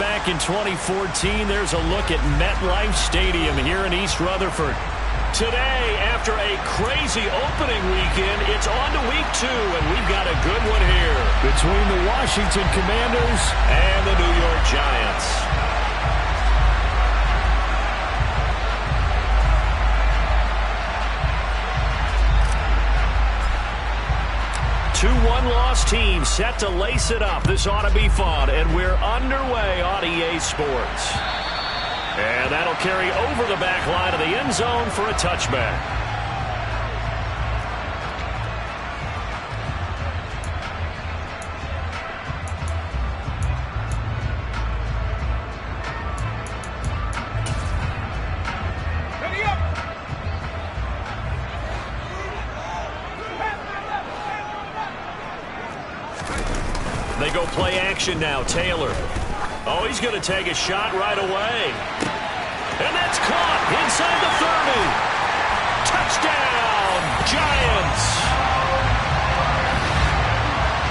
back in 2014. There's a look at MetLife Stadium here in East Rutherford. Today, after a crazy opening weekend, it's on to week 2, and we've got a good one here between the Washington Commanders and the New York Giants. 2-1 loss team set to lace it up. This ought to be fun, and we're underway on EA Sports. And that'll carry over the back line of the end zone for a touchback. They go play action now. Taylor. Oh, he's going to take a shot right away. And that's caught inside the 30. Touchdown, Giants.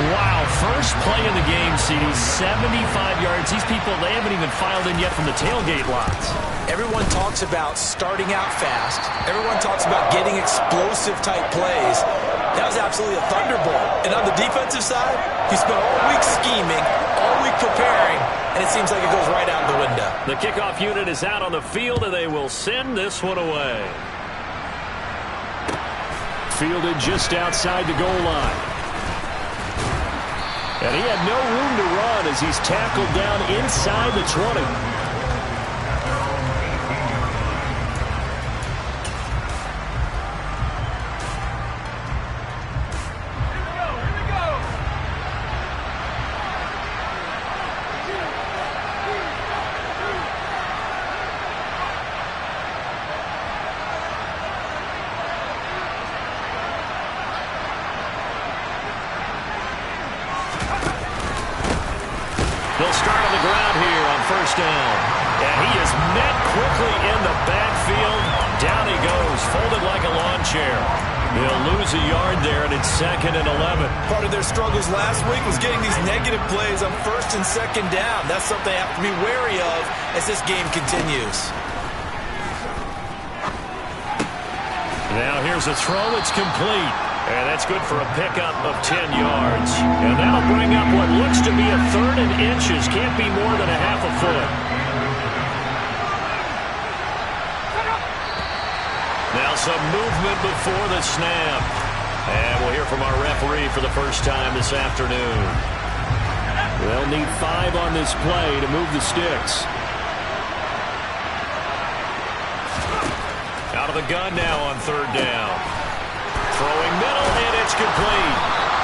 Wow, first play in the game, CD, 75 yards. These people, they haven't even filed in yet from the tailgate lots. Everyone talks about starting out fast. Everyone talks about getting explosive-type plays. That was absolutely a thunderbolt. And on the defensive side, he spent all week scheming, all week preparing, and it seems like it goes right out the window. The kickoff unit is out on the field, and they will send this one away. Fielded just outside the goal line. And he had no room to run as he's tackled down inside the 20. They'll start on the ground here on first down. And he is met quickly in the backfield. Down he goes, folded like a lawn chair. They'll lose a yard there, and it's 2nd and 11. Part of their struggles last week was getting these negative plays on first and second down. That's something they have to be wary of as this game continues. Now here's a throw. It's complete. And that's good for a pickup of 10 yards. And that'll bring up what looks to be a 3rd and inches. Can't be more than a half a foot. Now some movement before the snap. And we'll hear from our referee for the first time this afternoon. They'll need 5 on this play to move the sticks. Out of the gun now on 3rd down. Throwing middle, and it's complete.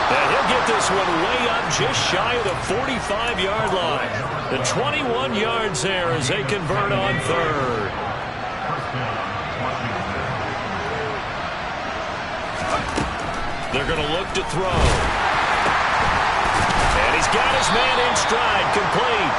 And he'll get this one way up just shy of the 45-yard line. The 21 yards there as they convert on 3rd. They're going to look to throw. And he's got his man in stride, complete.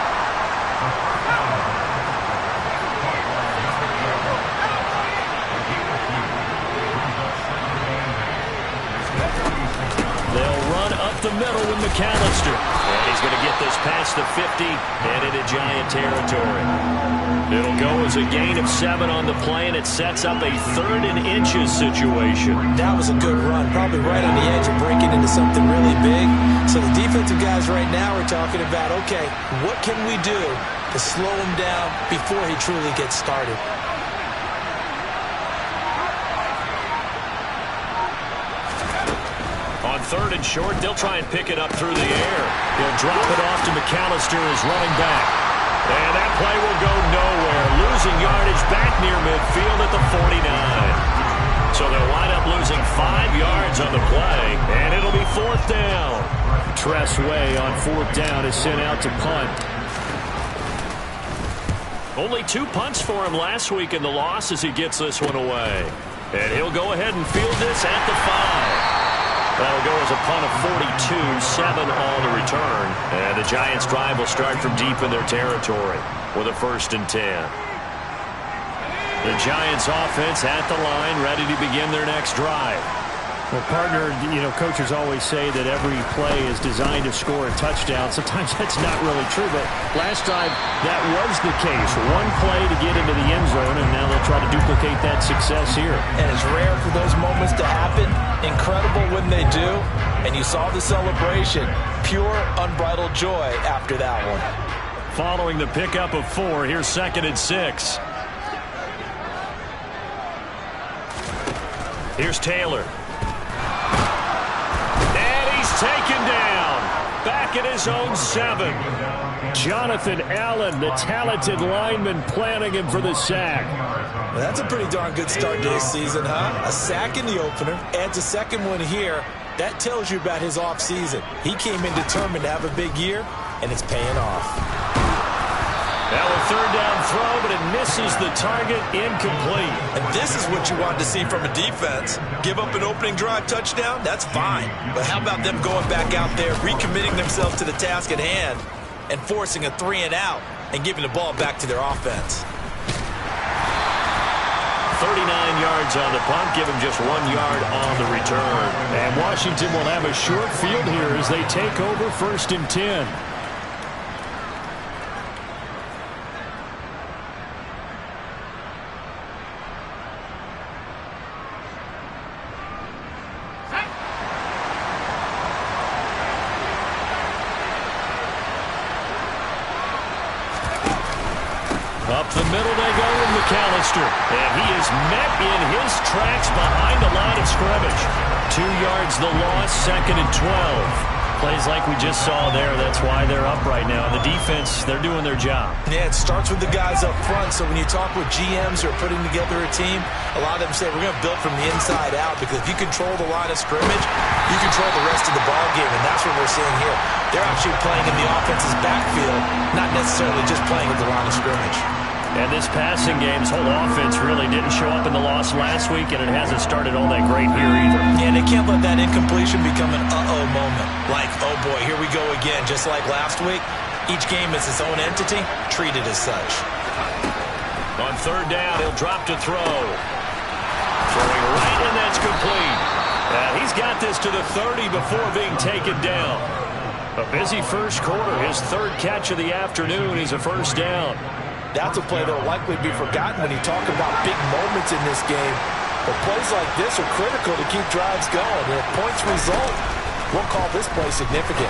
They'll run up the middle with McAllister. And he's going to get this past the 50 and into Giant territory. It'll go as a gain of 7 on the play, and it sets up a 3rd and inches situation. That was a good run, probably right on the edge of breaking into something really big. So the defensive guys right now are talking about, okay, what can we do to slow him down before he truly gets started? On 3rd and short, they'll try and pick it up through the air. He'll drop it off to McAllister as running back. And that play will go nowhere. Losing yardage back near midfield at the 49. So they'll wind up losing 5 yards on the play, and it'll be 4th down. Tress Way on 4th down is sent out to punt. Only 2 punts for him last week in the loss as he gets this one away. And he'll go ahead and field this at the 5. That'll go as a punt of 42, 7 on the return. And the Giants' drive will start from deep in their territory with a 1st and 10. The Giants' offense at the line, ready to begin their next drive. Well, partner, coaches always say that every play is designed to score a touchdown. Sometimes that's not really true, but last time that was the case. One play to get into the end zone, and now they'll try to duplicate that success here. And it's rare for those moments to happen. Incredible when they do. And you saw the celebration. Pure, unbridled joy after that one. Following the pickup of 4, here's 2nd and 6. Here's Taylor. Taken down. Back at his own 7. Jonathan Allen, the talented lineman, planning him for the sack. Well, that's a pretty darn good start to his season, huh? A sack in the opener, adds a second one here. That tells you about his offseason. He came in determined to have a big year, and it's paying off. Now a 3rd down throw, but it misses the target, incomplete. And this is what you want to see from a defense. Give up an opening drive touchdown, that's fine. But how about them going back out there, recommitting themselves to the task at hand, and forcing a 3 and out, and giving the ball back to their offense. 39 yards on the punt, give him just 1 yard on the return. And Washington will have a short field here as they take over 1st and 10. Up the middle they go with McAllister. And he is met in his tracks behind the line of scrimmage. 2 yards the loss, 2nd and 12. Plays like we just saw there. That's why they're up right now. The defense, they're doing their job. Yeah, it starts with the guys up front. So when you talk with GMs who are putting together a team, a lot of them say we're going to build from the inside out, because if you control the line of scrimmage, you control the rest of the ball game, and that's what we're seeing here. They're actually playing in the offense's backfield, not necessarily just playing at the line of scrimmage. And this passing game's whole offense really didn't show up in the loss last week, and it hasn't started all that great here either. Yeah, and they can't let that incompletion become an uh-oh moment. Like, oh boy, here we go again. Just like last week, each game is its own entity, treated as such. On 3rd down, he'll drop to throw. Throwing right, and that's complete. He's got this to the 30 before being taken down. A busy first quarter. His 3rd catch of the afternoon is a 1st down. That's a play that will likely be forgotten when you talk about big moments in this game. But plays like this are critical to keep drives going. And if points result, we'll call this play significant.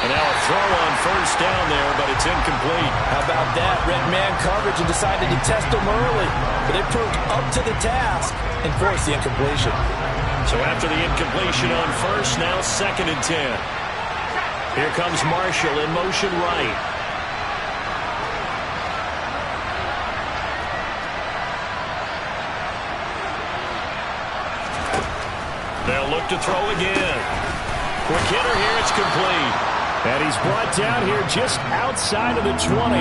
And now a throw on 1st down there, but it's incomplete. How about that? Red man coverage and decided to test them early. But they proved up to the task and forced the incompletion. So after the incompletion on 1st, now 2nd and 10. Here comes Marshall in motion right. They'll look to throw again. Quick hitter here, it's complete. And he's brought down here just outside of the 20.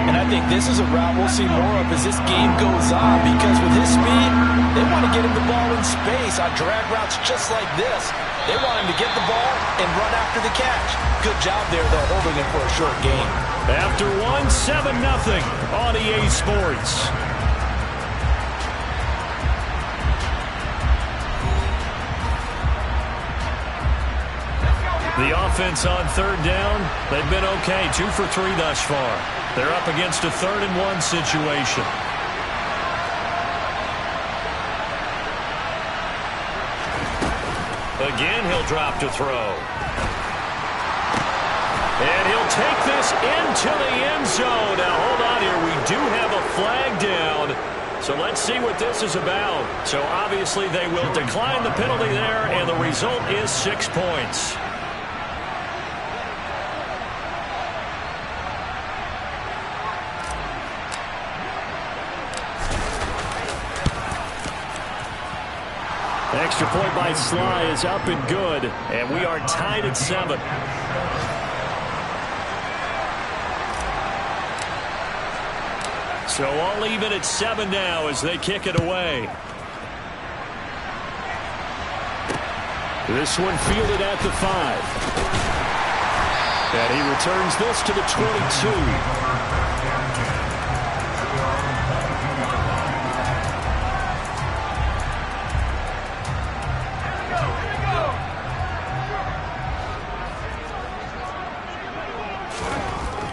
And I think this is a route we'll see more of as this game goes on, because with his speed, they want to get him the ball in space on drag routes just like this. They want him to get the ball and run after the catch. Good job there, though, holding him for a short gain. After 7-0 on EA Sports. The offense on 3rd down, they've been okay. 2 for 3 thus far. They're up against a 3rd and 1 situation. Again, he'll drop to throw. And he'll take this into the end zone. Now, hold on here. We do have a flag down. So let's see what this is about. So obviously they will decline the penalty there, and the result is 6 points. Extra point by Sly is up and good, and we are tied at 7. So all even at 7 now as they kick it away. This one fielded at the 5. And he returns this to the 22.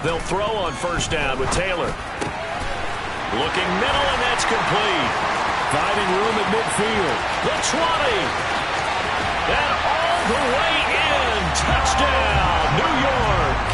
They'll throw on first down with Taylor. Looking middle, and that's complete. Finding room at midfield. The 20. And all the way in. Touchdown, New York.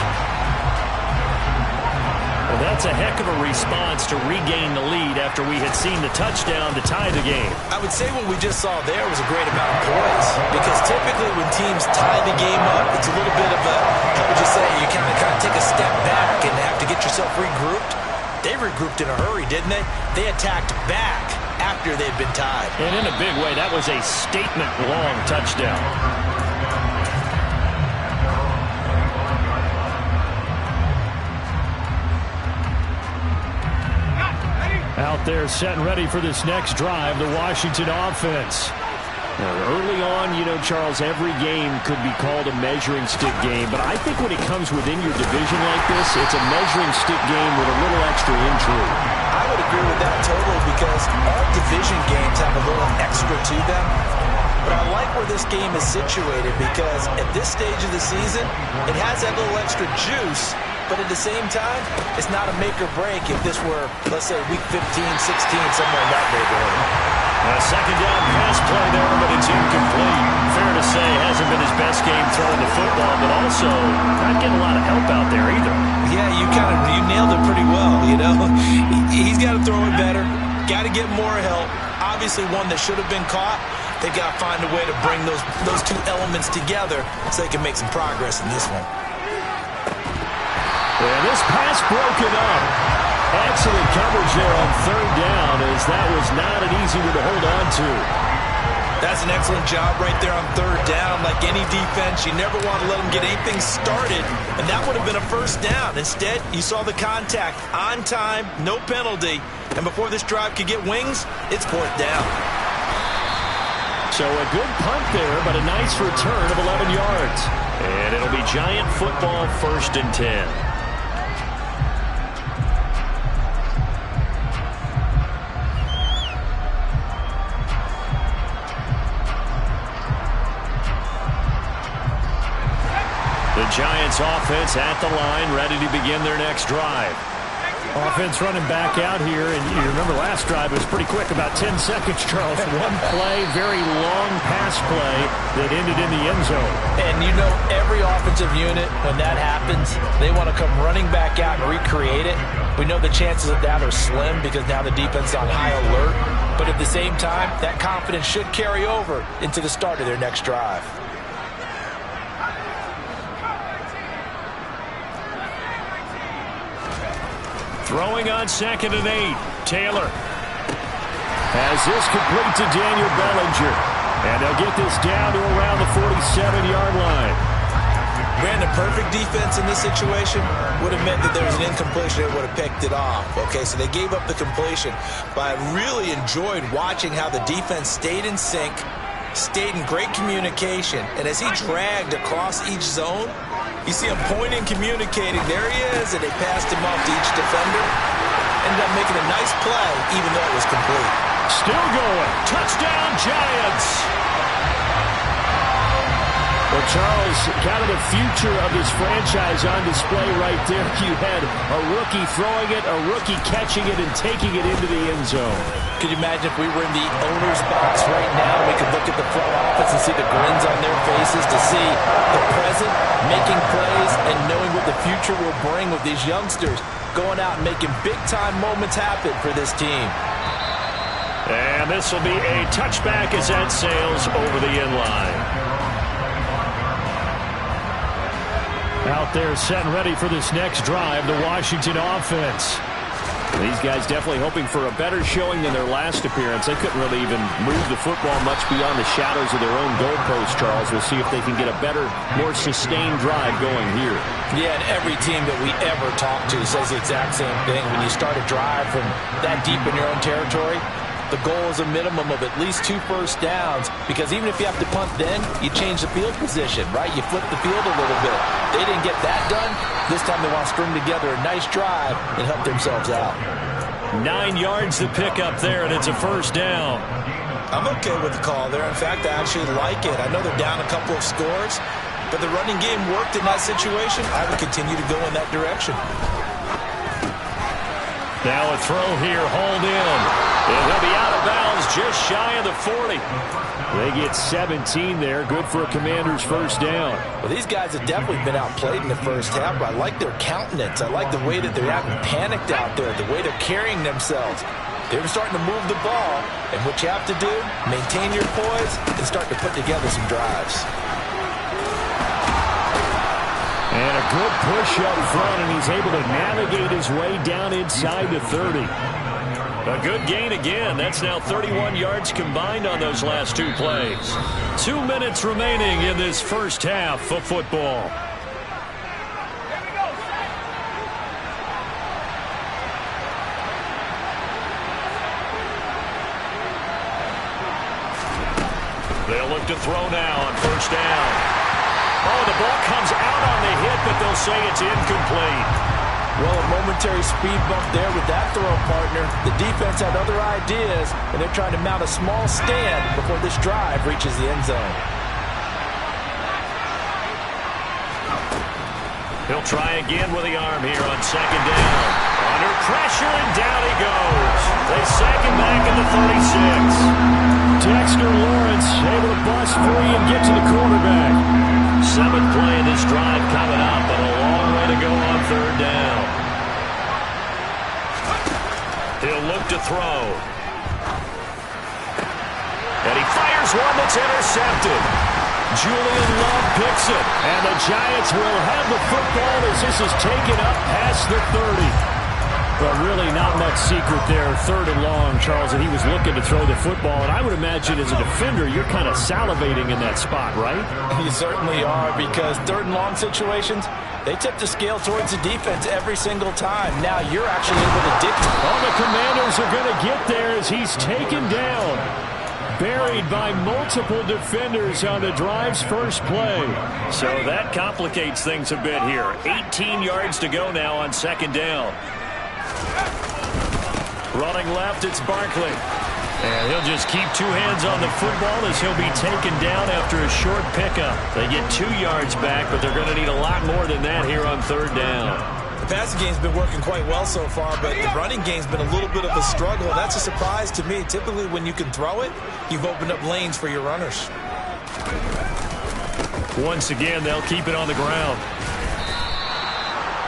Well, that's a heck of a response to regain the lead after we had seen the touchdown to tie the game. I would say what we just saw there was a great amount of poise, because typically when teams tie the game up, it's a little bit of a, how would you say, you kind of take a step back and have to get yourself regrouped. They regrouped in a hurry, didn't they? They attacked back after they'd been tied. And in a big way, that was a statement-long touchdown. Out there set and ready for this next drive, the Washington offense. Now, early on, you know, Charles, every game could be called a measuring stick game, but I think when it comes within your division like this, it's a measuring stick game with a little extra intrigue. I would agree with that totally, because all division games have a little extra to them. But I like where this game is situated, because at this stage of the season, it has that little extra juice. But at the same time, it's not a make or break if this were, let's say, week 15, 16, somewhere in that neighborhood. A second down pass play there, but it's incomplete. Fair to say, hasn't been his best game throwing the football, but also not getting a lot of help out there either. Yeah, you nailed it pretty well, you know. He's got to throw it better, got to get more help. Obviously, one that should have been caught. They've got to find a way to bring those two elements together so they can make some progress in this one. And this pass broken up. Excellent coverage there on third down, as that was not an easy one to hold on to. That's an excellent job right there on third down. Like any defense, you never want to let them get anything started, and that would have been a first down. Instead, you saw the contact on time, no penalty, and before this drive could get wings, it's fourth down. So a good punt there, but a nice return of 11 yards. And it'll be Giant football, 1st and 10. The Giants offense at the line, ready to begin their next drive. Offense running back out here, and you remember last drive was pretty quick, about 10 seconds, Charles. One play, very long pass play that ended in the end zone. And you know, every offensive unit, when that happens, they want to come running back out and recreate it. We know the chances of that are slim because now the defense is on high alert. But at the same time, that confidence should carry over into the start of their next drive. Throwing on 2nd and 8. Taylor has this complete to Daniel Bellinger. And they'll get this down to around the 47-yard line. Brandon, perfect defense in this situation would have meant that there was an incompletion. They would have picked it off. Okay, so they gave up the completion. But I really enjoyed watching how the defense stayed in sync, stayed in great communication. And as he dragged across each zone, you see him pointing, communicating. There he is, and they passed him off to each defender. Ended up making a nice play, even though it was complete. Still going. Touchdown, Giants. Well, Charles, kind of the future of this franchise on display right there. You had a rookie throwing it, a rookie catching it, and taking it into the end zone. Could you imagine if we were in the owner's box right now, we could look at the front office and see the grins on their faces, to see the present making plays and knowing what the future will bring with these youngsters going out and making big-time moments happen for this team. And this will be a touchback as that sails over the end line. Out there set and ready for this next drive, the Washington offense. These guys definitely hoping for a better showing than their last appearance. They couldn't really even move the football much beyond the shadows of their own goalpost, Charles. We'll see if they can get a better, more sustained drive going here. Yeah, and every team that we ever talk to says the exact same thing. When you start a drive from that deep in your own territory, the goal is a minimum of at least 2 first downs, because even if you have to punt then, you change the field position, right? You flip the field a little bit. They didn't get that done. This time they want to string together a nice drive and help themselves out. 9 yards to pick up there, and it's a first down. I'm okay with the call there. In fact, I actually like it. I know they're down a couple of scores, but the running game worked in that situation. I would continue to go in that direction. Now a throw here, hauled in. It'll be out of bounds just shy of the 40. They get 17 there. Good for a Commanders first down. Well, these guys have definitely been outplayed in the first half, but I like their countenance. I like the way that they're acting panicked out there, the way they're carrying themselves. They're starting to move the ball, and what you have to do, maintain your poise and start to put together some drives. And a good push up front, and he's able to navigate his way down inside the 30. A good gain again. That's now 31 yards combined on those last two plays. 2 minutes remaining in this first half of football. They'll look to throw now on first down. Oh, the ball comes out on the hit, but they'll say it's incomplete. Well, a momentary speed bump there with that throw, partner. The defense had other ideas, and they're trying to mount a small stand before this drive reaches the end zone. He'll try again with the arm here on second down. Under pressure, and down he goes. They sack him back at the 36. Dexter Lawrence able to bust free and get to the quarterback. 7th play of this drive coming up, but a long way to go on third down. He'll look to throw. And he fires one that's intercepted. Julian Love picks it. And the Giants will have the football as this is taken up past the 30. But really not much secret there. 3rd and long, Charles, and he was looking to throw the football. And I would imagine as a defender, you're kind of salivating in that spot, right? You certainly are, because 3rd and long situations, they tip the scale towards the defense every single time. Now you're actually able to dictate. Oh, the Commanders are going to get there as he's taken down. Buried by multiple defenders on the drive's first play. So that complicates things a bit here. 18 yards to go now on second down. Running left, it's Barkley. And he'll just keep 2 hands on the football as he'll be taken down after a short pickup. They get 2 yards back, but they're going to need a lot more than that here on third down. The passing game's been working quite well so far, but the running game's been a little bit of a struggle. That's a surprise to me. Typically, when you can throw it, you've opened up lanes for your runners. Once again, they'll keep it on the ground.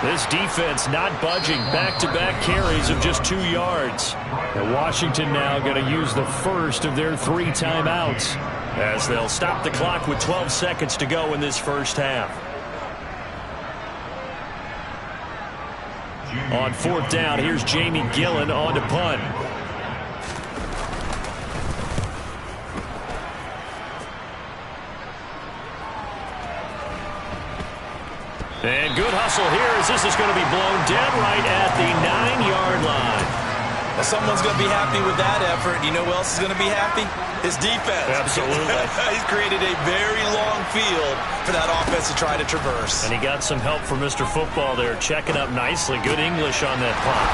This defense not budging. Back-to-back carries of just 2 yards. And Washington now going to use the first of their 3 timeouts as they'll stop the clock with 12 seconds to go in this first half. On 4th down, here's Jamie Gillen on to punt. And good hustle here as this is going to be blown dead right at the 9-yard line. Well, someone's going to be happy with that effort. You know who else is going to be happy? His defense. Absolutely. He's created a very long field for that offense to try to traverse. And he got some help from Mr. Football there, checking up nicely. Good English on that punt.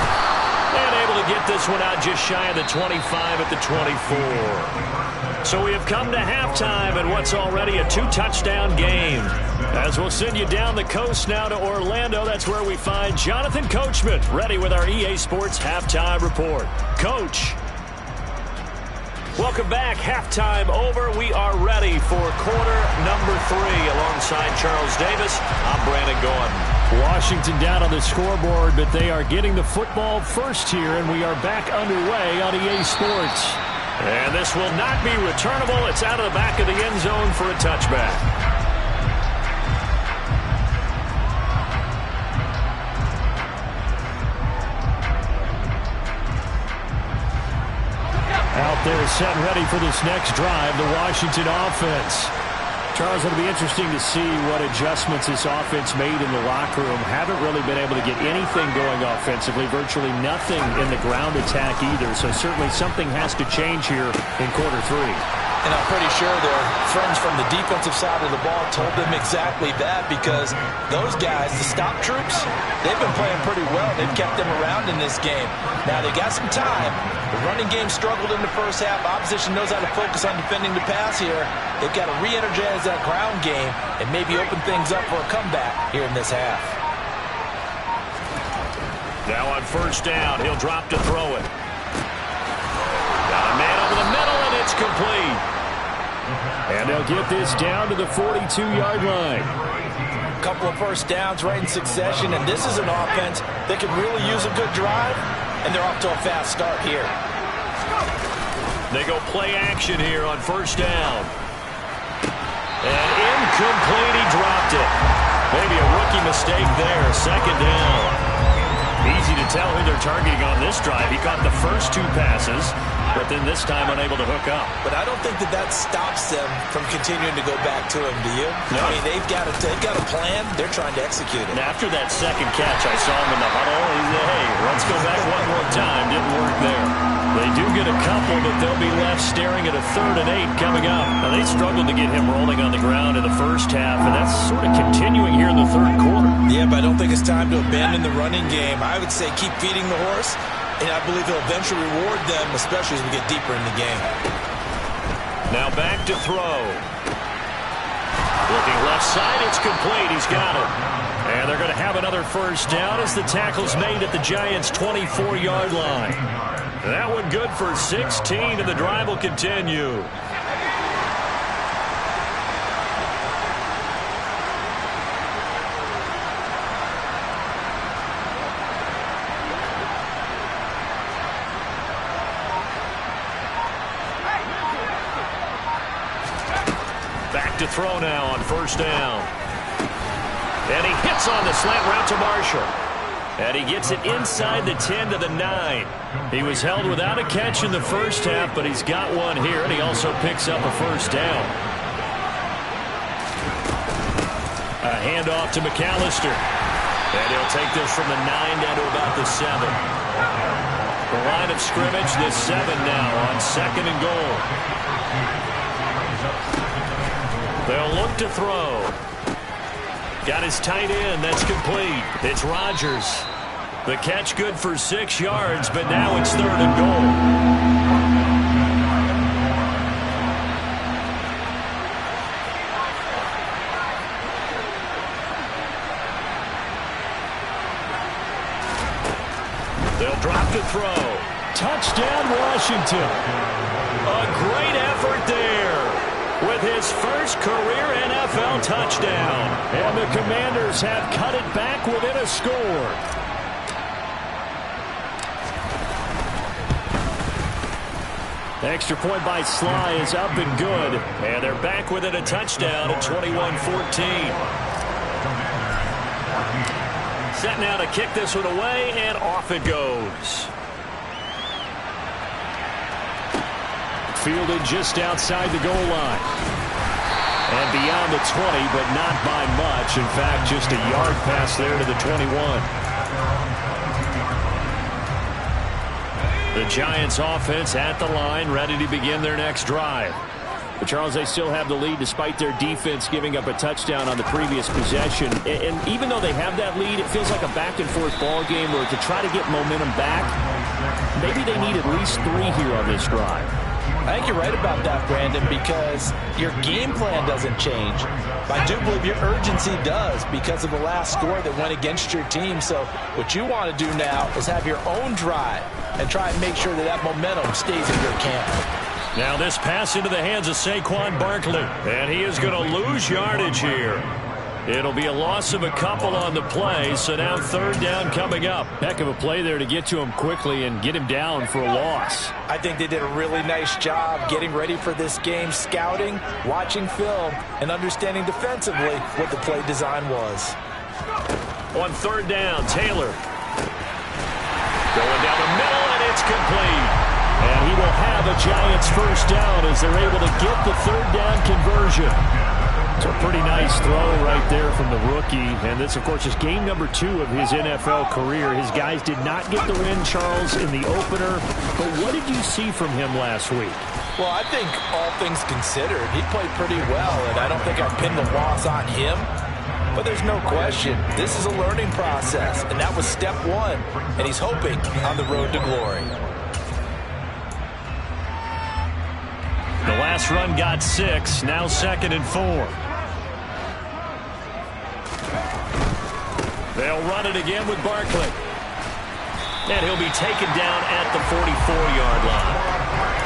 And able to get this one out just shy of the 25 at the 24. So we have come to halftime in what's already a 2-touchdown game. As we'll send you down the coast now to Orlando, that's where we find Jonathan Coachman ready with our EA Sports Halftime Report. Coach. Welcome back. Halftime over. We are ready for quarter number 3 alongside Charles Davis. I'm Brandon Gordon. Washington down on the scoreboard, but they are getting the football first here, and we are back underway on EA Sports. And this will not be returnable. It's out of the back of the end zone for a touchback. Out there set and ready for this next drive, the Washington offense. Charles, it'll be interesting to see what adjustments this offense made in the locker room. Haven't really been able to get anything going offensively, virtually nothing in the ground attack either. So certainly something has to change here in quarter 3. And I'm pretty sure their friends from the defensive side of the ball told them exactly that, because those guys, the stop troops, they've been playing pretty well. They've kept them around in this game. Now, they got some time. The running game struggled in the first half. Opposition knows how to focus on defending the pass here. They've got to re-energize that ground game and maybe open things up for a comeback here in this half. Now on first down, he'll drop to throw it. Got a man over the middle, and it's complete. And they'll get this down to the 42-yard line. A couple of first downs right in succession, and this is an offense that could really use a good drive, and they're off to a fast start here. They go play action here on first down. And incomplete, he dropped it. Maybe a rookie mistake there, second down. Easy to tell who they're targeting on this drive. He caught the first two passes, but then this time unable to hook up. But I don't think that stops them from continuing to go back to him, do you? No. I mean, they've got a plan. They're trying to execute it. And after that second catch, I saw him in the huddle. He said, hey, let's go back one more time. Didn't work there. They do get a couple, but they'll be left staring at a 3rd and 8 coming up. Now, they struggled to get him rolling on the ground in the first half, and that's sort of continuing here in the third quarter. Yeah, but I don't think it's time to abandon the running game. I would say keep feeding the horse, and I believe he'll eventually reward them, especially as we get deeper in the game. Now back to throw. Looking left side, it's complete. He's got it. And they're going to have another first down as the tackle's made at the Giants' 24-yard line. That one good for 16, and the drive will continue. Back to throw now on first down. And he hits on the slant route to Marshall. And he gets it inside the 10 to the 9. He was held without a catch in the first half, but he's got one here, and he also picks up a first down. A handoff to McAllister. And he'll take this from the 9 down to about the 7. The line of scrimmage, the 7 now on 2nd and goal. They'll look to throw. Got his tight end. That's complete. It's Rodgers. The catch good for 6 yards, but now it's 3rd and goal. They'll drop to throw. Touchdown, Washington. A great effort there with his first career NFL touchdown. And the Commanders have cut it back within a score. The extra point by Sly is up and good. And they're back within a touchdown at 21-14. Set now to kick this one away, and off it goes. Fielded just outside the goal line. And beyond the 20, but not by much. In fact, just a yard pass there to the 21. The Giants offense at the line, ready to begin their next drive. But Charles, they still have the lead despite their defense giving up a touchdown on the previous possession. And even though they have that lead, it feels like a back-and-forth ball game where to try to get momentum back, maybe they need at least 3 here on this drive. I think you're right about that, Brandon, because your game plan doesn't change. I do believe your urgency does because of the last score that went against your team. So what you want to do now is have your own drive and try and make sure that that momentum stays in your camp. Now this pass into the hands of Saquon Barkley, and he is going to lose yardage here. It'll be a loss of a couple on the play, so now 3rd down coming up. Heck of a play there to get to him quickly and get him down for a loss. I think they did a really nice job getting ready for this game, scouting, watching film, and understanding defensively what the play design was. On 3rd down, Taylor. Going down the middle, and it's complete. And he will have a Giants first down as they're able to get the 3rd down conversion. It's a pretty nice throw right there from the rookie. And this, of course, is game number 2 of his NFL career. His guys did not get the win, Charles, in the opener. But what did you see from him last week? Well, I think all things considered, he played pretty well, and I don't think I'd pin the loss on him. But there's no question, this is a learning process, and that was step one, and he's hoping on the road to glory. The last run got 6, now 2nd and 4. They'll run it again with Barkley. And he'll be taken down at the 44-yard line.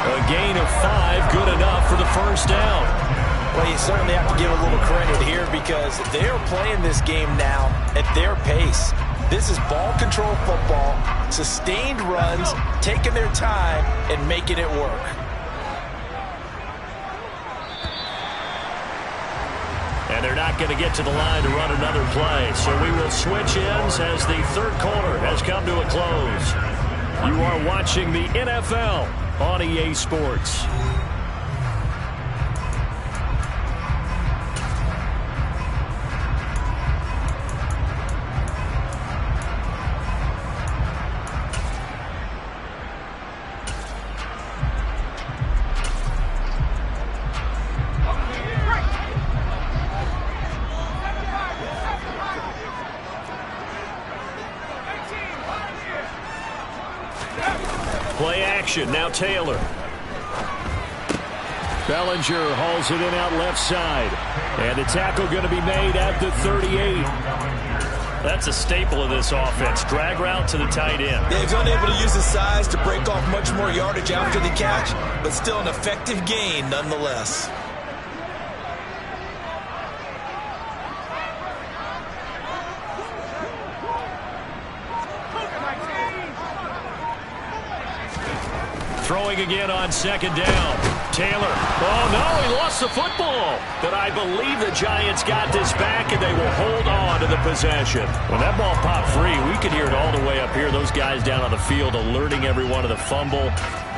A gain of 5, good enough for the first down. Well, you certainly have to give a little credit here because they're playing this game now at their pace. This is ball control football, sustained runs, taking their time and making it work. And they're not going to get to the line to run another play. So we will switch ends as the third quarter has come to a close. You are watching the NFL on EA Sports. Play action, now Taylor. Bellinger hauls it in out left side. And the tackle going to be made at the 38. That's a staple of this offense. Drag route to the tight end. He's unable to use his size to break off much more yardage after the catch, but still an effective gain nonetheless. Throwing again on 2nd down. Taylor. Oh, no, he lost the football. But I believe the Giants got this back, and they will hold on to the possession. When that ball popped free, we could hear it all the way up here. Those guys down on the field alerting everyone of the fumble.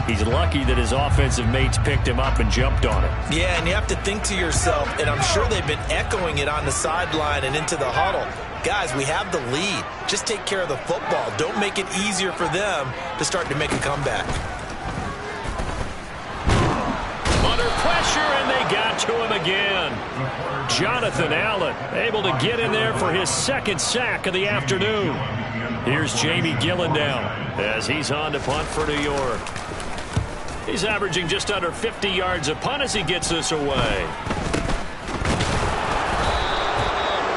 He's lucky that his offensive mates picked him up and jumped on it. Yeah, and you have to think to yourself, and I'm sure they've been echoing it on the sideline and into the huddle. Guys, we have the lead. Just take care of the football. Don't make it easier for them to start to make a comeback. Pressure, and they got to him again. Jonathan Allen able to get in there for his 2nd sack of the afternoon. Here's Jamie Gillen now as he's on to punt for New York. He's averaging just under 50 yards a punt as he gets this away.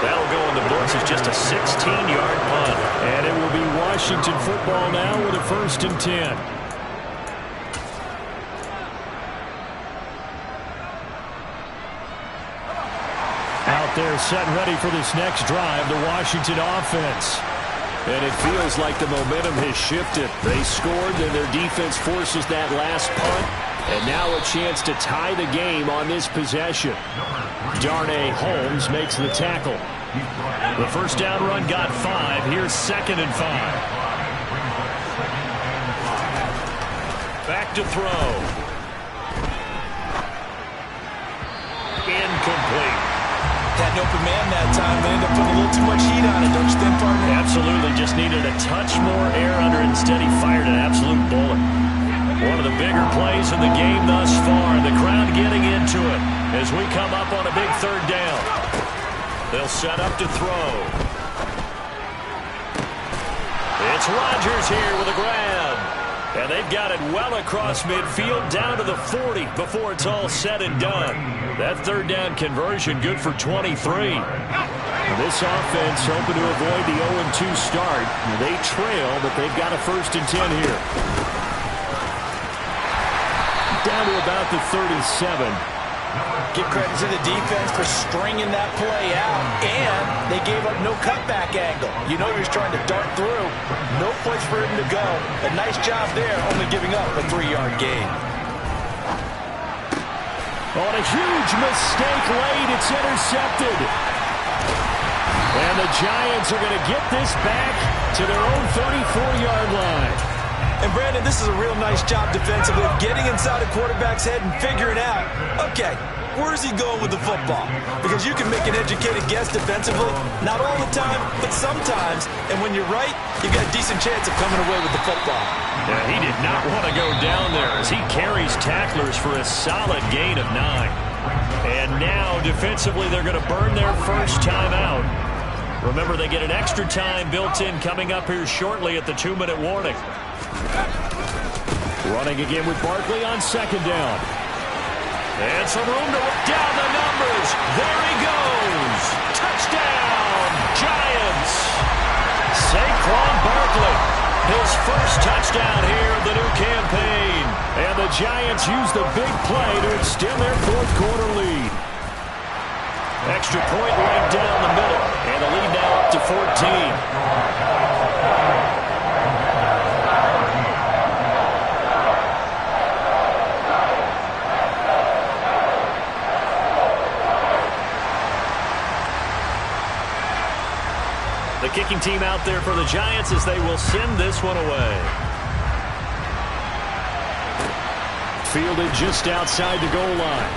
That'll go in the books as just a 16-yard punt. And it will be Washington football now with a 1st and 10. Out there set ready for this next drive, the Washington offense. And it feels like the momentum has shifted. They scored, and their defense forces that last punt. And now a chance to tie the game on this possession. Darnay Holmes makes the tackle. The first down run got 5. Here's 2nd and 5. Back to throw. Incomplete. Had an open man that time, but ended up putting a little too much heat on it, don't you think, partner? Absolutely. Just needed a touch more air under it. Instead, he fired an absolute bullet. One of the bigger plays in the game thus far. The crowd getting into it as we come up on a big 3rd down. They'll set up to throw. It's Rodgers here with a grab. And they've got it well across midfield down to the 40 before it's all said and done. That 3rd down conversion good for 23. This offense hoping to avoid the 0-2 start. They trail, but they've got a 1st and 10 here. Down to about the 37. Give credit to the defense for stringing that play out, and they gave up no cutback angle. You know he was trying to dart through. No place for him to go. A nice job there, only giving up a 3-yard gain. On a huge mistake late, it's intercepted. And the Giants are going to get this back to their own 34-yard line. And, Brandon, this is a real nice job defensively of getting inside a quarterback's head and figuring out, okay, Where's he going with the football? Because you can make an educated guess defensively, not all the time, but sometimes. And when you're right, you got a decent chance of coming away with the football. Yeah, he did not want to go down there as he carries tacklers for a solid gain of 9. And now, defensively, they're going to burn their first time out. Remember, they get an extra time built in coming up here shortly at the 2-minute warning. Running again with Barkley on second down. And some room to look down the numbers. There he goes. Touchdown, Giants. Saquon Barkley, his first touchdown here of the new campaign. And the Giants use the big play to extend their fourth-quarter lead. Extra point right down the middle. And the lead now up to 14. The kicking team out there for the Giants as they will send this one away. Fielded just outside the goal line.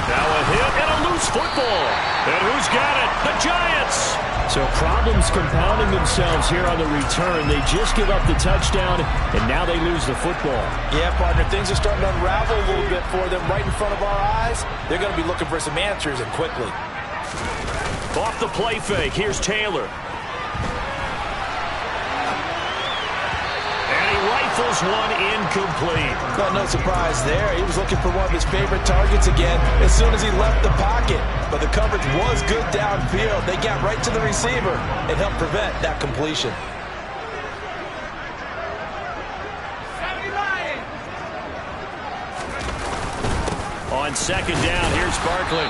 Now a hit and a loose football. And who's got it? The Giants. So problems compounding themselves here on the return. They just give up the touchdown, and now they lose the football. Yeah, partner, things are starting to unravel a little bit for them right in front of our eyes. They're going to be looking for some answers, and quickly. Off the play fake, here's Taylor. Rifles one incomplete. Well, no surprise there. He was looking for one of his favorite targets again as soon as he left the pocket. But the coverage was good downfield. They got right to the receiver and helped prevent that completion. On second down, here's Barkley.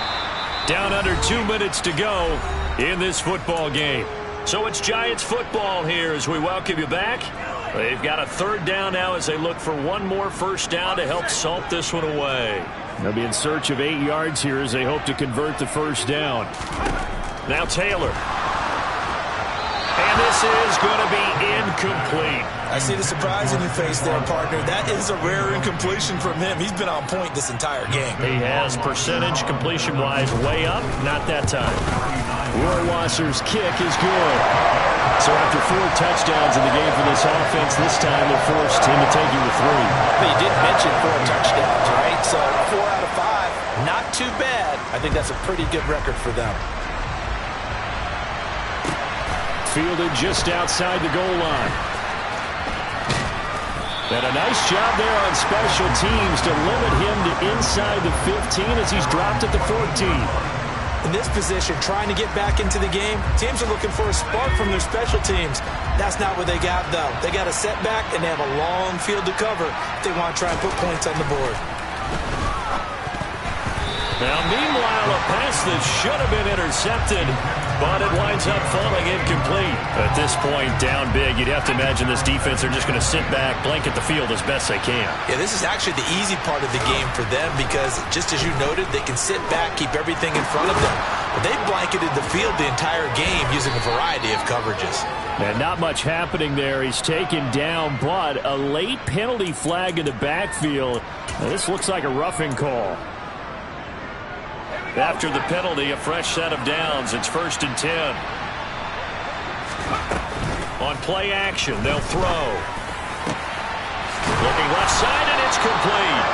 Down under 2 minutes to go in this football game. So it's Giants football here as we welcome you back. They've got a third down now as they look for one more first down to help salt this one away. They'll be in search of 8 yards here as they hope to convert the first down. Now Taylor. And this is going to be incomplete. I see the surprise in your face there, partner. That is a rare incompletion from him. He's been on point this entire game. He has percentage completion-wise way up. Not that time. Rohrwasser's kick is good. So after 4 touchdowns in the game for this offense, this time they're forced into taking the 3. But you did mention 4 touchdowns, right? So 4 out of 5, not too bad. I think that's a pretty good record for them. Fielded just outside the goal line. And a nice job there on special teams to limit him to inside the 15 as he's dropped at the 14. In this position, trying to get back into the game, teams are looking for a spark from their special teams. That's not what they got, though. They got a setback, and they have a long field to cover if they want to try and put points on the board. Now, meanwhile, a pass that should have been intercepted, but it winds up falling incomplete. At this point, down big, you'd have to imagine this defense are just going to sit back, blanket the field as best they can. Yeah, this is actually the easy part of the game for them because, just as you noted, they can sit back, keep everything in front of them. But they've blanketed the field the entire game using a variety of coverages. And not much happening there. He's taken down, but a late penalty flag in the backfield. Now, this looks like a roughing call. After the penalty, a fresh set of downs. It's 1st and 10. On play action, they'll throw. Looking left side, and it's complete.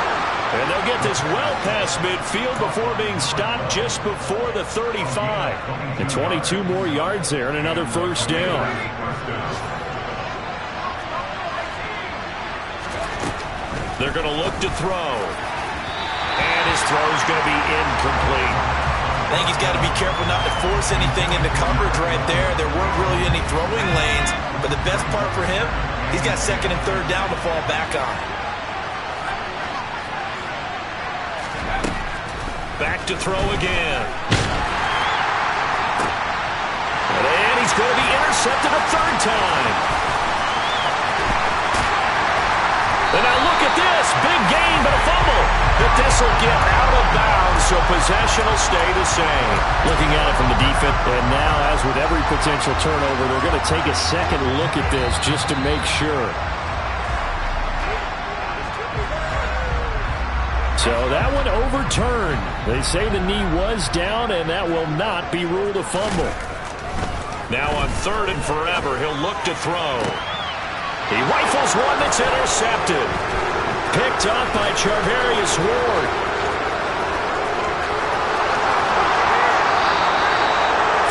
And they'll get this well past midfield before being stopped just before the 35. And 22 more yards there and another first down. They're going to look to throw. And his throw is going to be incomplete. I think he's got to be careful not to force anything into coverage right there. There weren't really any throwing lanes. But the best part for him, he's got 2nd and 3rd down to fall back on. Back to throw again. And he's going to be intercepted a 3rd time. And now look at this. Big gain, but a fumble. But this will get out of bounds, so possession will stay the same. Looking at it from the defense, and now, as with every potential turnover, they're going to take a second look at this just to make sure. So that one overturned. They say the knee was down, and that will not be ruled a fumble. Now on 3rd and forever, he'll look to throw. He rifles one that's intercepted. Picked off by Charvarius Ward.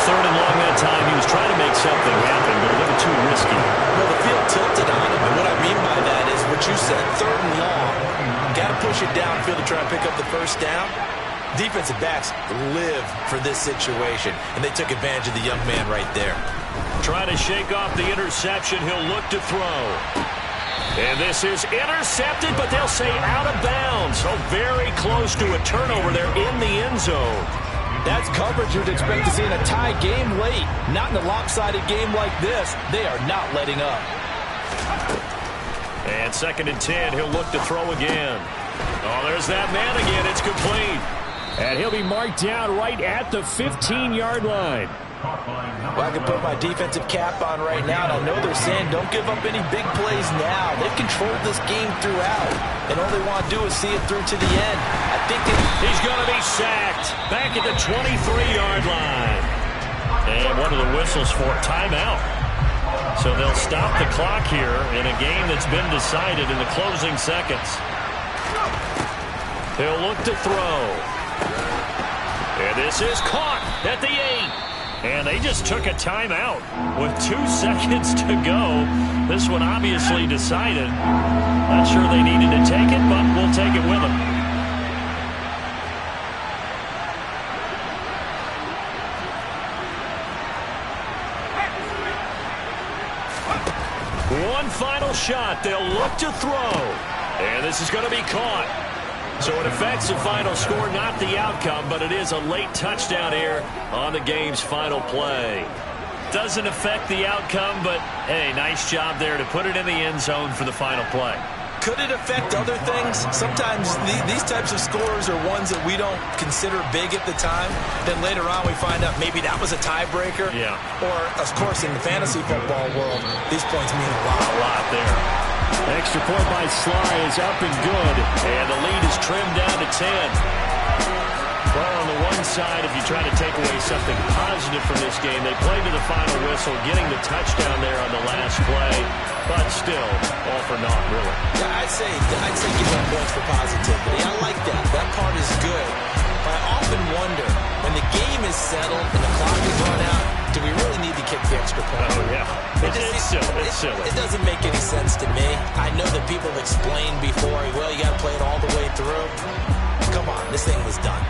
3rd and long that time. He was trying to make something happen, but a little too risky. Well, the field tilted on him, and what I mean by that is what you said, 3rd and long. Got to push it downfield to try and pick up the first down. Defensive backs live for this situation, and they took advantage of the young man right there. Trying to shake off the interception. He'll look to throw. And this is intercepted, but they'll say out of bounds. So very close to a turnover there in the end zone. That's coverage you'd expect to see in a tie game late. Not in a lopsided game like this. They are not letting up. And 2nd and 10, he'll look to throw again. Oh, there's that man again. It's complete. And he'll be marked down right at the 15-yard line. Well, I can put my defensive cap on right now, and I know they're saying don't give up any big plays now. They've controlled this game throughout, and all they want to do is see it through to the end. I think he's going to be sacked back at the 23-yard line. And one of the whistles for timeout. So they'll stop the clock here in a game that's been decided in the closing seconds. He'll look to throw. And this is caught at the 8. And they just took a timeout with 2 seconds to go. This one obviously decided. Not sure they needed to take it, but we'll take it with them. One final shot. They'll look to throw. And this is going to be caught. So it affects the final score, not the outcome, but it is a late touchdown here on the game's final play. Doesn't affect the outcome, but, hey, nice job there to put it in the end zone for the final play. Could it affect other things? Sometimes these types of scores are ones that we don't consider big at the time. Then later on we find out maybe that was a tiebreaker. Yeah. Or, of course, in the fantasy football world, these points mean a lot. A lot there. Extra point by Sly is up and good. And the lead is trimmed down to 10. Well, on the one side, if you try to take away something positive from this game, they played to the final whistle, getting the touchdown there on the last play. But still, all for naught, really. Yeah, I'd say give them points for positivity. I like that. That part is good. But I often wonder, when the game is settled and the clock is run out, do we really need to kick the extra point? Oh, yeah. It's silly. It doesn't make any sense to me. I know that people have explained before, well, you got to play it all the way through. Come on, this thing was done.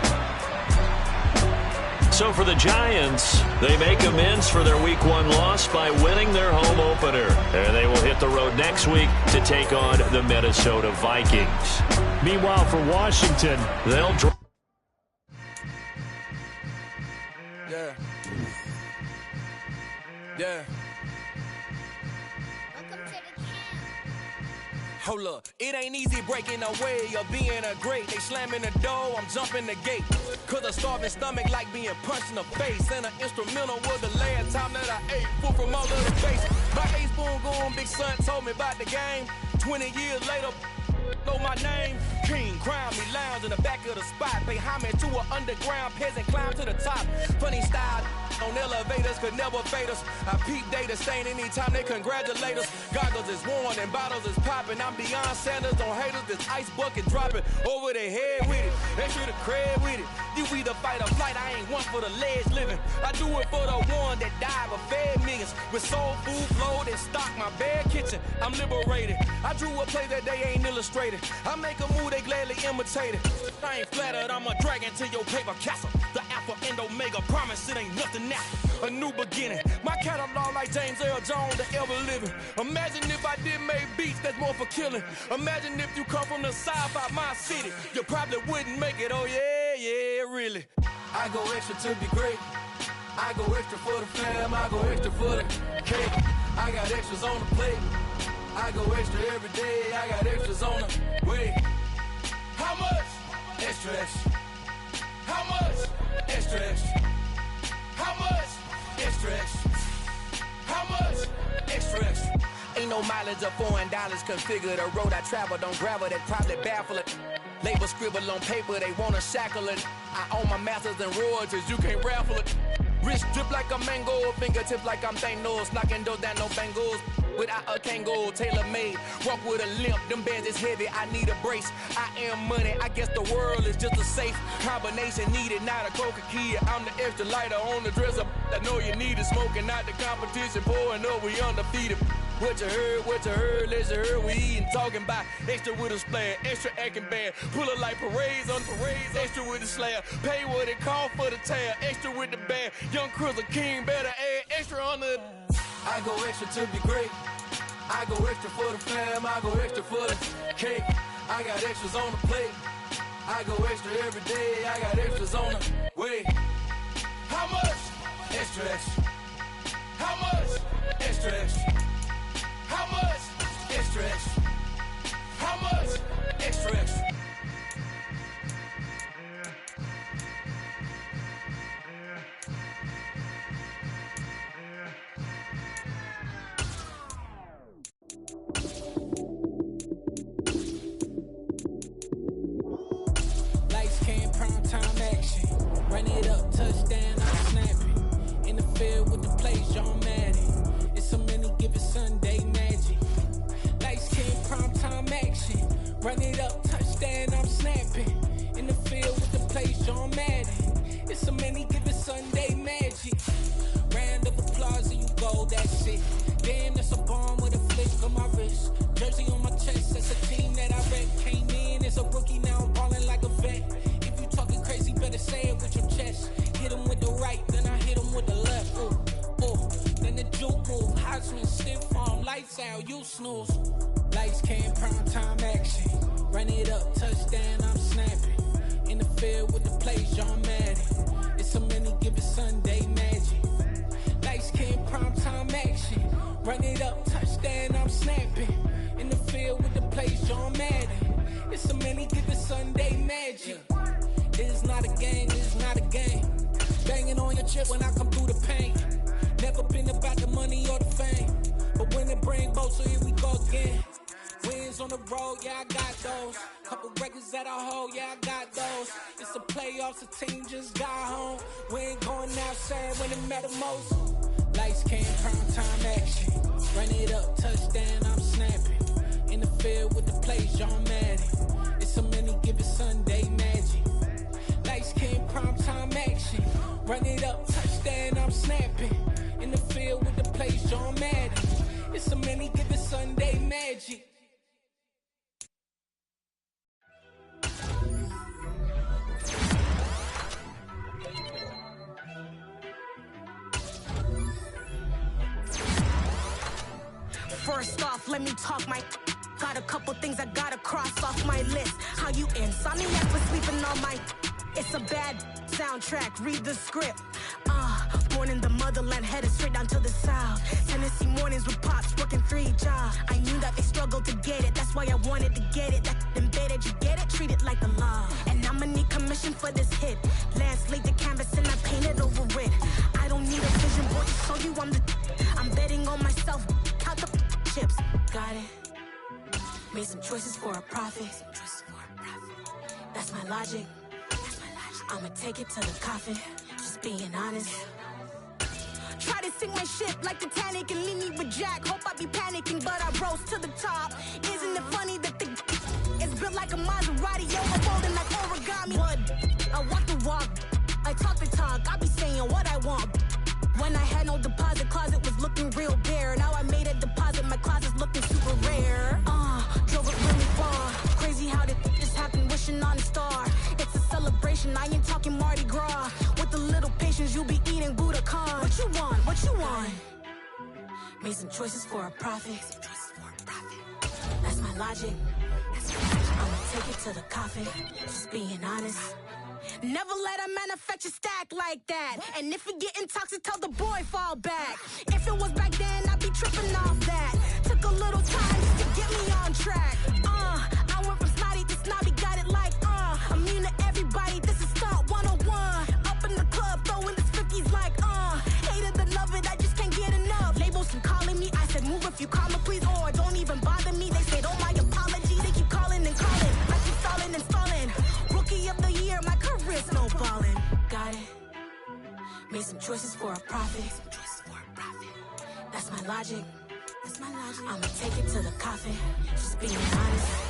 So for the Giants, they make amends for their Week 1 loss by winning their home opener. And they will hit the road next week to take on the Minnesota Vikings. Meanwhile, for Washington, they'll draw. Yeah. Yeah. Hold up, it ain't easy breaking away or being a great. They slamming the door, I'm jumping the gate. Cause a starving stomach like being punched in the face. And an instrumental was the last time that I ate food from all of the face. My ace spoon going, big son told me about the game. 20 years later, know my name. King, crown me, lounge in the back of the spot. Pay homage to an underground peasant, climb to the top. Funny style on elevators could never fade us. I peep data stain anytime they congratulate us. Goggles is worn and bottles is popping. I'm Deion Sanders on haters, this ice bucket dropping over their head with it. They should have cred with it. You either fight or flight, I ain't one for the ledge living. I do it for the one that died but fed millions. With soul food flowed and stocked my bare kitchen. I'm liberated. I drew a play that they ain't illustrated. I make a move, they gladly imitate it. I ain't flattered, I'm a dragon to your paper castle. The Alpha and Omega, promise it ain't nothing after. A new beginning. My catalog like James Earl Jones, the ever living. Imagine if I did make beats that's more for killing. Imagine if you come from the south out my city. You probably wouldn't make it, oh yeah, really. I go extra to be great. I go extra for the fam, I go extra for the cake. I got extras on the plate. I go extra every day, I got extras on the way. How much? Extra, extra. How much? Extra, extra. How much? Extra, extra. How much? Extra, extra. Ain't no Low mileage of $4. Configure the road I travel. Don't gravel, that probably baffle it. Label scribble on paper, they wanna shackle it. I own my masters and royalties, you can't raffle it. Wrist drip like a mango, fingertips like I'm Thanos. Knocking doors down, no bangles. Without a Kango, tailor-made. Walk with a limp, them bands is heavy, I need a brace. I am money, I guess the world is just a safe combination needed, not a Coca-Cola. I'm the extra lighter on the dresser. I know you need it, smoking out the competition, pouring up, we undefeated. What you heard, let's hear we eatin', talking about extra with a splash, extra acting bad, pull it like parades on parades, extra with the slab, pay what it cost for the tab, extra with the bag, young Cruiser King, better add extra on the. I go extra to be great, I go extra for the fam, I go extra for the cake, I got extras on the plate, I go extra every day, I got extras on the way. How much? Extra, extra. How much? Extra, extra. How much? Extra, extra. How much? Extra, extra. Lights came, prime time action. Run it up, touchdown, I'm snapping. In the field with the plays, John Madden. It's a many given Sunday magic. Lights came, prime time action. Run it up, touchdown, I'm snapping. In the field with the plays, John Madden. It's a many given Sunday magic. Round of applause and you go, that's it. Damn, that's a bomb with a flick on my wrist. Jersey on my chest, that's a team that I rep. Came in as a rookie, now I'm ballin' like a vet. If you talking crazy, better say it with your chest. Hit him with the right, then I hit him with the left. Then the juke move, Heisman, stiff arm, lights out, you snooze. Lights came, prime time action. Run it up, touchdown, I'm snapping. In the field with the plays, John Madden. It's a many given Sunday magic. Lights came, prime time action. Run it up, touchdown, I'm snapping. In the field with the plays, John Madden. It's a many given Sunday magic. It's not a game, it's not a game. Banging on your chip when I come through the pain. Never been about the money or the fame. But when it bring both, so here we go again. Wins on the road, yeah, I got those. Couple records that I hold, yeah, I got those. It's the playoffs, the team just got home. We ain't going outside when it matter most. Lights came, prime time action. Run it up, touchdown, I'm snapping. In the field with the plays, John Madden. It's a many given Sunday magic. Lights came, prime time action. Run it up, touchdown, I'm snapping. In the field with the plays, John Madden. It's a many given Sunday magic. First off, let me talk my. Got a couple things I gotta cross off my list. How you insomniac for sleeping on my. It's a bad soundtrack, read the script. Born in the motherland, headed straight down to the south. Tennessee mornings with pops, working 3 jobs. I knew that they struggled to get it, that's why I wanted to get it. That embedded, you get it, treat it like the law. And I'ma need commission for this hit. Last laid the canvas and I painted over it. I don't need a vision board to show you I'm betting on myself, count the chips. Got it. Made some choices for a profit. That's my logic. I'ma take it to the coffin, just being honest. Try to sink my ship like Titanic and leave me with Jack. Hope I be panicking, but I rose to the top. Isn't it funny that the is built like a Maserati, overfolding like origami? What? I walk the walk, I talk the talk, I be saying what I want. When I had no deposit, closet was looking real bare. Now I made a deposit, my closet's looking super rare. Drove it really far. Crazy how did this happen, wishing on a star. It's a celebration, I ain't talking Mardi Gras. With a little patience, you'll be eating Budokan. What you want? What you want? Made some choices for a profit. That's my logic. I'ma take it to the coffin, just being honest. Never let a manufacture stack like that. And if it getting toxic, tell the boy fall back. If it was back then, I'd be tripping off that. Took a little time just to get me on track. I went from snotty to snobby, got it like I'm immune to everybody, this is stunt 101. Up in the club, throwing this 50s like hate it, love it, I just can't get enough. Labels and calling me, I said move if you call me. squeeze or don't even bother me. They said, oh, my apology. They keep calling and calling. I keep stalling and stalling. Rookie of the year, my career's snowballing. Got it. Made some choices for a profit. That's my logic. I'ma take it to the coffin. Just being honest.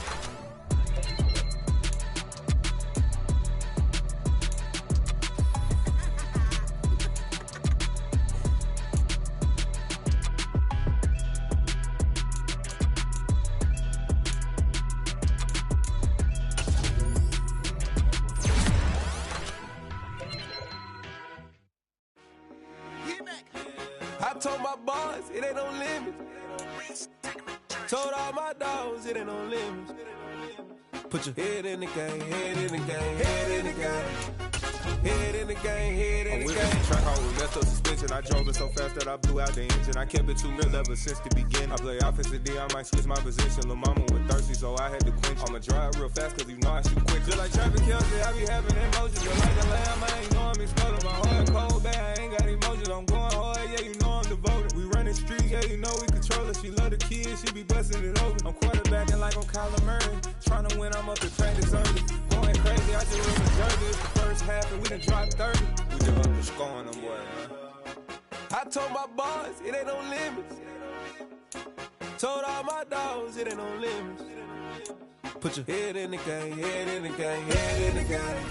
I told my boys it ain't no limits. Told all my dogs it ain't no limits. Put your head in the game, head in the game, head in the game. Head in the game, head in the game. I'm track hard with messed up suspension. I drove it so fast that I blew out the engine. I kept it too real ever since the beginning. I play offensive D, I might switch my position. Lil' mama was thirsty, so I had to quench. I'ma drive real fast, cause you know I shoot quick. Just like traffic Kelsey, I be having emotions. Just like a lamb, I ain't know I'm exploding. My heart cold, bad, I ain't got emotions. I'm going hard, yeah, you know I'm devoted. We running streets, yeah, you know we control it. She love the kids, she be busting it over. I'm quarterbacking like I'm Kyler Murray. Trying to win, I'm up in practice early. Going crazy, I just run the jersey. It's the first half and we done dropped 30. We just up the score on them, boy, man. I told my boys it ain't no limits. Told all my dogs it ain't no limits. Put your head in the game, head in the game, head in the game.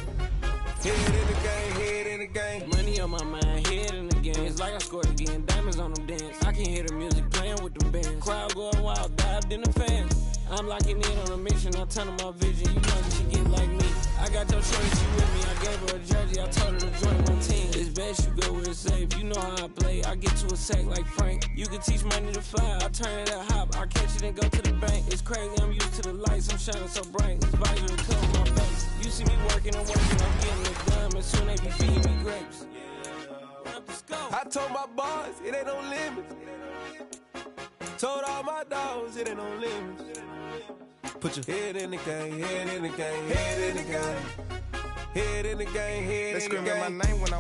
Head in the game, head in the game. Money on my mind, head in the game. It's like I scored again, diamonds on them dance. I can hear the music playing with them bands. Crowd going wild, dived in the fans. I'm locking in on a mission, I turn on my vision. You know that she get like me. I got your shorty, she with me. I gave her a jersey, I told her to join my team. It's best you go where it's safe. You know how I play. I get to a sack like Frank. You can teach money to fly. I turn it at hop. I catch it and go to the bank. It's crazy, I'm used to the lights. I'm shining so bright. This visor will cover my face. You see me working, I'm working. I'm getting it done. And soon they be feeding me grapes. I told my boys it ain't no limits. Told all my dogs it ain't no limits. Put your head in the game, head in the game, head in the game. Head in the game, head in the game. They screaming my name when I